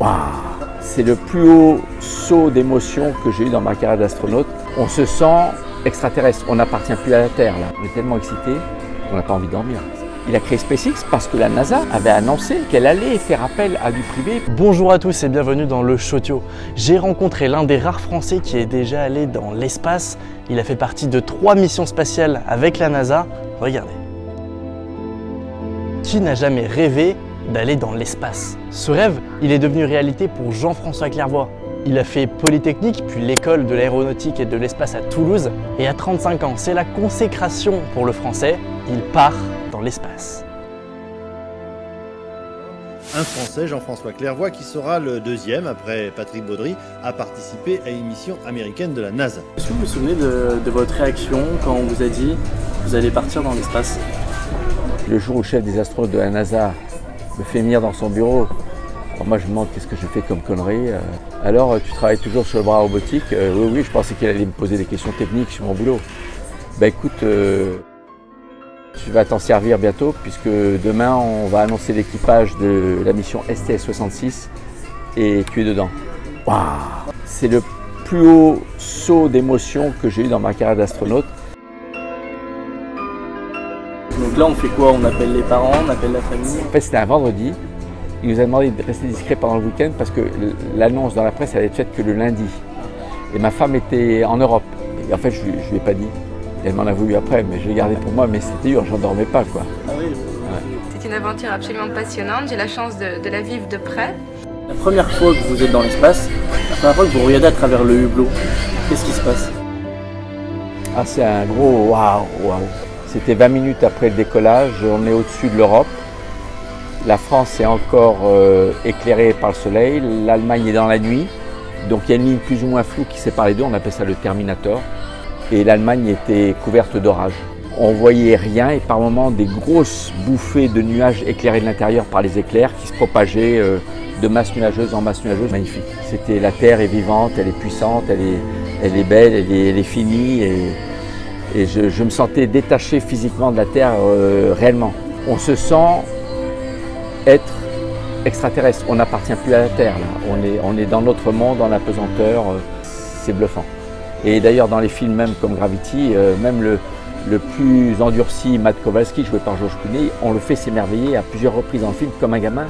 Waouh, c'est le plus haut saut d'émotion que j'ai eu dans ma carrière d'astronaute. On se sent extraterrestre, on n'appartient plus à la Terre là. On est tellement excité qu'on n'a pas envie de dormir. Il a créé SpaceX parce que la NASA avait annoncé qu'elle allait faire appel à du privé. Bonjour à tous et bienvenue dans le Shotio. J'ai rencontré l'un des rares Français qui est déjà allé dans l'espace. Il a fait partie de 3 missions spatiales avec la NASA. Regardez. Qui n'a jamais rêvé d'aller dans l'espace? Ce rêve, il est devenu réalité pour Jean-François Clairvoy. Il a fait Polytechnique, puis l'école de l'aéronautique et de l'espace à Toulouse. Et à 35 ans, c'est la consécration pour le Français. Il part dans l'espace. Un Français, Jean-François Clairvoy, qui sera le deuxième, après Patrick Baudry, à participer à une mission américaine de la NASA. Est-ce que vous vous souvenez de votre réaction quand on vous a dit que vous allez partir dans l'espace? Le jour où le chef des astronautes de la NASA me fait venir dans son bureau, alors moi je me demande qu'est-ce que je fais comme connerie. Alors tu travailles toujours sur le bras robotique? Oui, je pensais qu'il allait me poser des questions techniques sur mon boulot. Bah écoute, tu vas t'en servir bientôt puisque demain on va annoncer l'équipage de la mission STS-66 et tu es dedans. Waouh, c'est le plus haut saut d'émotion que j'ai eu dans ma carrière d'astronaute. Donc là on fait quoi? On appelle les parents, on appelle la famille? En fait c'était un vendredi. Il nous a demandé de rester discret pendant le week-end parce que l'annonce dans la presse allait être faite que le lundi. Et ma femme était en Europe. Et en fait, je ne lui ai pas dit. Elle m'en a voulu après, mais je l'ai gardé pour moi. Mais c'était dur, j'en dormais pas, quoi. Ah oui. Ouais. C'est une aventure absolument passionnante. J'ai la chance de la vivre de près. La première fois que vous êtes dans l'espace, la première fois que vous regardez à travers le hublot, qu'est-ce qui se passe? Ah, c'est un gros waouh. C'était 20 minutes après le décollage. On est au-dessus de l'Europe. La France est encore éclairée par le soleil, l'Allemagne est dans la nuit, donc il y a une ligne plus ou moins floue qui sépare les deux, on appelle ça le Terminator, et l'Allemagne était couverte d'orage. On voyait rien et par moments des grosses bouffées de nuages éclairés de l'intérieur par les éclairs qui se propageaient de masse nuageuse en masse nuageuse, magnifique. C'était la Terre est vivante, elle est puissante, elle est belle, elle est finie et je me sentais détaché physiquement de la Terre réellement. On se sent être extraterrestre, on n'appartient plus à la Terre, là. On est dans notre monde, en apesanteur, c'est bluffant. Et d'ailleurs dans les films même comme Gravity, même le plus endurci Matt Kowalski, joué par George Clooney, on le fait s'émerveiller à plusieurs reprises dans le film comme un gamin.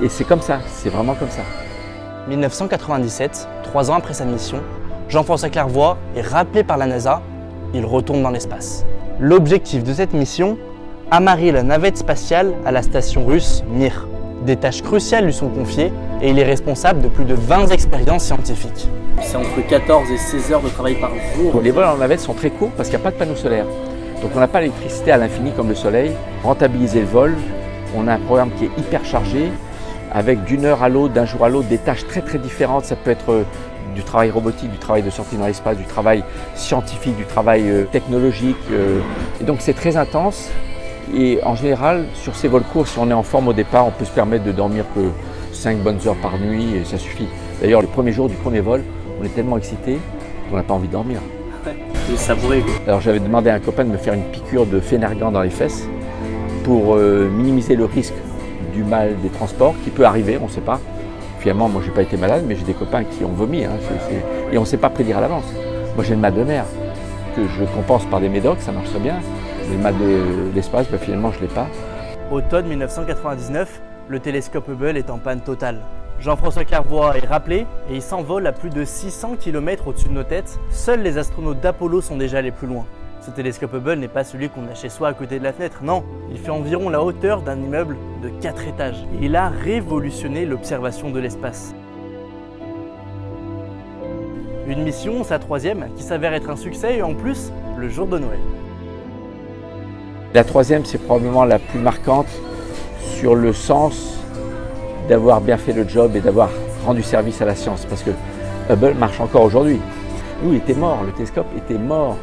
Et c'est comme ça, c'est vraiment comme ça. 1997, 3 ans après sa mission, Jean-François Clairvoy est rappelé par la NASA, il retourne dans l'espace. L'objectif de cette mission, amarrer la navette spatiale à la station russe Mir. Des tâches cruciales lui sont confiées et il est responsable de plus de 20 expériences scientifiques. C'est entre 14 et 16 heures de travail par jour. Les vols en navette sont très courts parce qu'il n'y a pas de panneau solaire. Donc on n'a pas l'électricité à l'infini comme le soleil. Rentabiliser le vol, on a un programme qui est hyper chargé avec d'une heure à l'autre, d'un jour à l'autre, des tâches très différentes. Ça peut être du travail robotique, du travail de sortie dans l'espace, du travail scientifique, du travail technologique. Et donc c'est très intense. Et en général, sur ces vols courts, si on est en forme au départ, on peut se permettre de dormir que 5 bonnes heures par nuit et ça suffit. D'ailleurs, le premier jour du premier vol, on est tellement excité qu'on n'a pas envie de dormir. C'est savouré quoi. Alors j'avais demandé à un copain de me faire une piqûre de Phénergan dans les fesses pour minimiser le risque du mal des transports qui peut arriver, on ne sait pas. Finalement, moi j'ai pas été malade, mais j'ai des copains qui ont vomi et on ne sait pas prédire à l'avance. Moi j'ai le mal de mer que je compense par des médocs, ça marche très bien. Le mal de l'espace, finalement, je ne l'ai pas. Automne 1999, le télescope Hubble est en panne totale. Jean-François Clairvoy est rappelé et il s'envole à plus de 600 km au-dessus de nos têtes. Seuls les astronautes d'Apollo sont déjà allés plus loin. Ce télescope Hubble n'est pas celui qu'on a chez soi à côté de la fenêtre, non. Il fait environ la hauteur d'un immeuble de 4 étages. Et il a révolutionné l'observation de l'espace. Une mission, sa 3e, qui s'avère être un succès et en plus, le jour de Noël. La 3e, c'est probablement la plus marquante sur le sens d'avoir bien fait le job et d'avoir rendu service à la science. Parce que Hubble marche encore aujourd'hui. Nous, il était mort, le télescope était mort.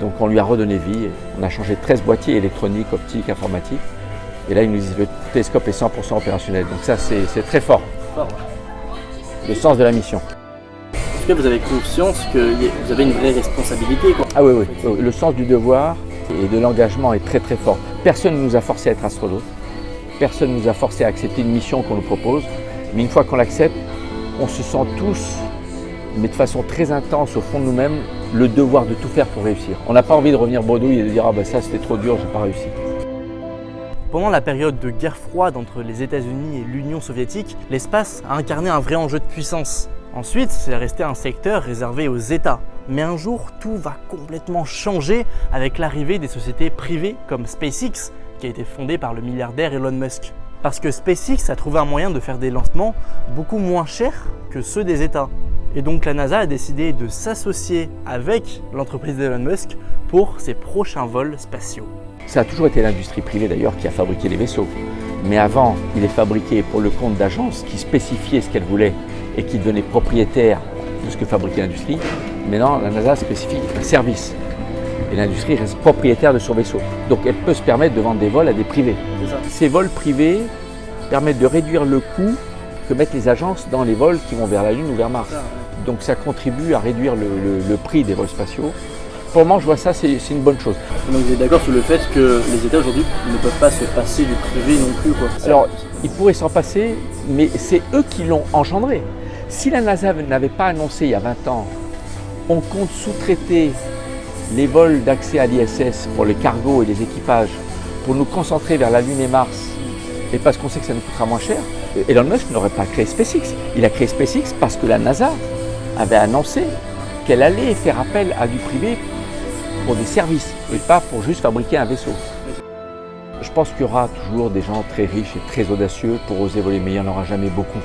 Donc on lui a redonné vie. On a changé 13 boîtiers électroniques, optiques, informatiques. Et là, ils nous disent que le télescope est 100% opérationnel. Donc ça, c'est très fort. Le sens de la mission. Est-ce que vous avez conscience que vous avez une vraie responsabilité quoi? Ah oui. Le sens du devoir et de l'engagement est très fort. Personne ne nous a forcé à être astronaute. Personne ne nous a forcé à accepter une mission qu'on nous propose. Mais une fois qu'on l'accepte, on se sent tous, mais de façon très intense au fond de nous-mêmes, le devoir de tout faire pour réussir. On n'a pas envie de revenir bredouille et de dire « Ah ben ça c'était trop dur, j'ai pas réussi ». Pendant la période de guerre froide entre les États-Unis et l'Union soviétique, l'espace a incarné un vrai enjeu de puissance. Ensuite, c'est resté un secteur réservé aux États. Mais un jour, tout va complètement changer avec l'arrivée des sociétés privées comme SpaceX, qui a été fondée par le milliardaire Elon Musk. Parce que SpaceX a trouvé un moyen de faire des lancements beaucoup moins chers que ceux des États. Et donc la NASA a décidé de s'associer avec l'entreprise d'Elon Musk pour ses prochains vols spatiaux. Ça a toujours été l'industrie privée d'ailleurs qui a fabriqué les vaisseaux. Mais avant, il est fabriqué pour le compte d'agences qui spécifiaient ce qu'elles voulaient et qui devenaient propriétaires de ce que fabriquait l'industrie. Maintenant, la NASA spécifie un service. Et l'industrie reste propriétaire de son vaisseau. Donc elle peut se permettre de vendre des vols à des privés. Ces vols privés permettent de réduire le coût que mettent les agences dans les vols qui vont vers la Lune ou vers Mars. Donc ça contribue à réduire le prix des vols spatiaux. Pour moi, je vois ça, c'est une bonne chose. Donc vous êtes d'accord sur le fait que les États aujourd'hui ne peuvent pas se passer du privé non plus, quoi. Alors, ils pourraient s'en passer, mais c'est eux qui l'ont engendré. Si la NASA n'avait pas annoncé il y a 20 ans, on compte sous-traiter les vols d'accès à l'ISS pour les cargos et les équipages pour nous concentrer vers la Lune et Mars, et parce qu'on sait que ça nous coûtera moins cher, Elon Musk n'aurait pas créé SpaceX. Il a créé SpaceX parce que la NASA avait annoncé qu'elle allait faire appel à du privé pour des services et pas pour juste fabriquer un vaisseau. Je pense qu'il y aura toujours des gens très riches et très audacieux pour oser voler, mais il n'y en aura jamais beaucoup.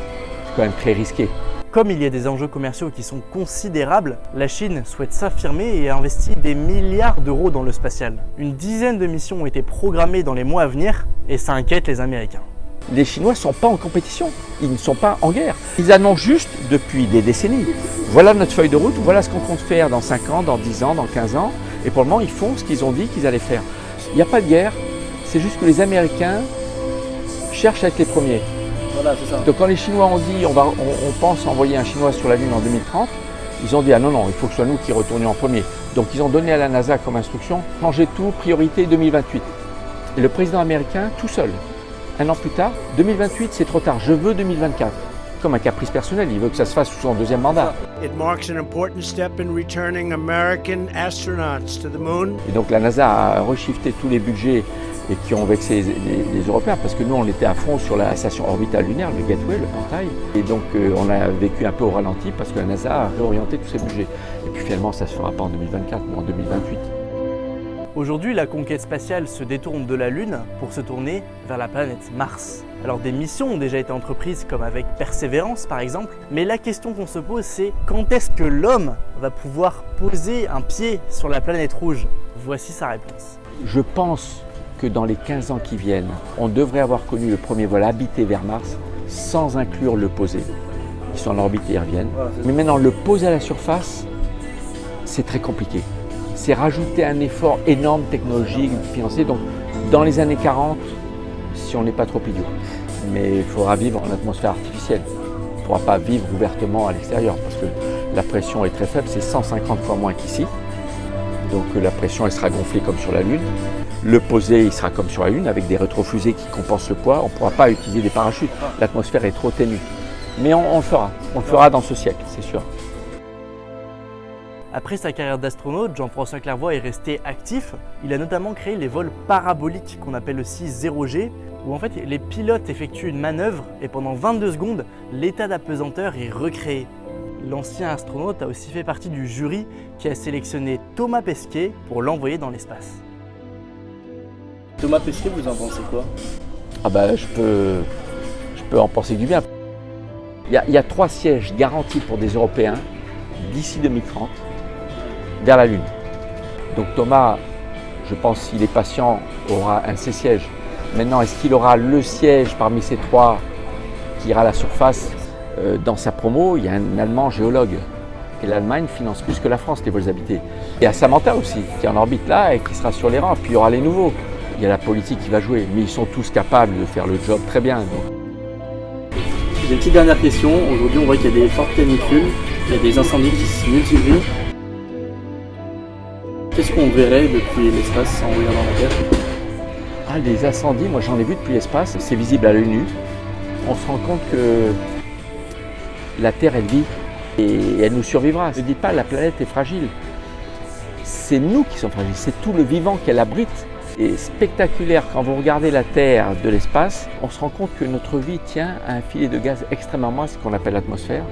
C'est quand même très risqué. Comme il y a des enjeux commerciaux qui sont considérables, la Chine souhaite s'affirmer et investit des milliards d'euros dans le spatial. Une dizaine de missions ont été programmées dans les mois à venir et ça inquiète les Américains. Les Chinois ne sont pas en compétition, ils ne sont pas en guerre. Ils annoncent juste depuis des décennies. Voilà notre feuille de route, voilà ce qu'on compte faire dans 5 ans, dans 10 ans, dans 15 ans. Et pour le moment, ils font ce qu'ils ont dit qu'ils allaient faire. Il n'y a pas de guerre, c'est juste que les Américains cherchent à être les premiers. Voilà, c'est ça. Donc quand les Chinois ont dit on pense envoyer un Chinois sur la Lune en 2030, ils ont dit ah non, il faut que ce soit nous qui retournions en premier. Donc ils ont donné à la NASA comme instruction, changez tout, priorité 2028. Et le président américain, tout seul, un an plus tard, 2028 c'est trop tard, je veux 2024. Comme un caprice personnel, il veut que ça se fasse sous son deuxième mandat. It marks an important step in returning American astronauts to the moon. Et donc la NASA a reshifté tous les budgets et qui ont vexé les Européens parce que nous on était à fond sur la station orbitale lunaire, le Gateway, le portail. Et donc on a vécu un peu au ralenti parce que la NASA a réorienté tous ses budgets. Et puis finalement ça ne se fera pas en 2024 mais en 2028. Aujourd'hui, la conquête spatiale se détourne de la Lune pour se tourner vers la planète Mars. Alors des missions ont déjà été entreprises comme avec Perseverance par exemple, mais la question qu'on se pose c'est quand est-ce que l'homme va pouvoir poser un pied sur la planète rouge? Voici sa réponse. Je pense que dans les 15 ans qui viennent, on devrait avoir connu le premier vol habité vers Mars sans inclure le posé. Ils sont en orbite et ils reviennent. Mais maintenant, le poser à la surface, c'est très compliqué. C'est rajouter un effort énorme technologique, financier. Donc, dans les années 40, si on n'est pas trop idiot. Mais il faudra vivre en atmosphère artificielle. On ne pourra pas vivre ouvertement à l'extérieur parce que la pression est très faible, c'est 150 fois moins qu'ici. Donc la pression, elle sera gonflée comme sur la Lune. Le posé, il sera comme sur la Lune avec des rétrofusées qui compensent le poids. On ne pourra pas utiliser des parachutes. L'atmosphère est trop ténue. Mais on le fera. On le fera dans ce siècle, c'est sûr. Après sa carrière d'astronaute, Jean-François Clairvoy est resté actif. Il a notamment créé les vols paraboliques qu'on appelle aussi 0G, où en fait les pilotes effectuent une manœuvre et pendant 22 secondes, l'état d'apesanteur est recréé. L'ancien astronaute a aussi fait partie du jury qui a sélectionné Thomas Pesquet pour l'envoyer dans l'espace. Thomas Pesquet, vous en pensez quoi? Ah bah je peux en penser du bien. Il y a 3 sièges garantis pour des Européens d'ici 2030 vers la Lune. Donc Thomas, je pense s'il est patient, aura un de ces sièges. Maintenant, est-ce qu'il aura le siège parmi ces 3 qui ira à la surface? Dans sa promo, il y a un Allemand géologue. Et l'Allemagne finance plus que la France les vols habités. Il y a Samantha aussi, qui est en orbite là et qui sera sur les rangs. Puis il y aura les nouveaux. Il y a la politique qui va jouer. Mais ils sont tous capables de faire le job très bien. J'ai une petite dernière question. Aujourd'hui, on voit qu'il y a des fortes canicules, il y a des incendies qui se multiplient. Qu'est-ce qu'on verrait depuis l'espace en regardant la Terre? Ah, les incendies, moi j'en ai vu depuis l'espace. C'est visible à l'œil nu. On se rend compte que La Terre, elle vit et elle nous survivra. Ne dites pas la planète est fragile. C'est nous qui sommes fragiles, c'est tout le vivant qu'elle abrite. Et spectaculaire, quand vous regardez la Terre de l'espace, on se rend compte que notre vie tient à un filet de gaz extrêmement mince qu'on appelle l'atmosphère.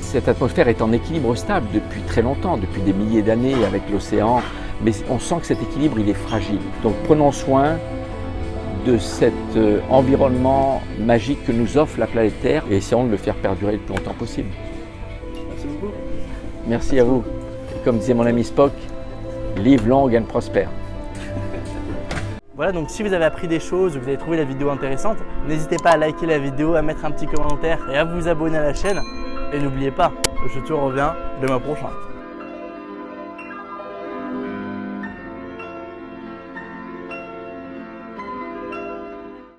Cette atmosphère est en équilibre stable depuis très longtemps, depuis des milliers d'années avec l'océan, mais on sent que cet équilibre il est fragile. Donc prenons soin de cet environnement magique que nous offre la planète Terre et essayons de le faire perdurer le plus longtemps possible. Merci beaucoup. Merci à vous. Et comme disait mon ami Spock, live long and prosper. Voilà, donc si vous avez appris des choses ou que vous avez trouvé la vidéo intéressante, n'hésitez pas à liker la vidéo, à mettre un petit commentaire et à vous abonner à la chaîne. Et n'oubliez pas, je te reviens demain prochain.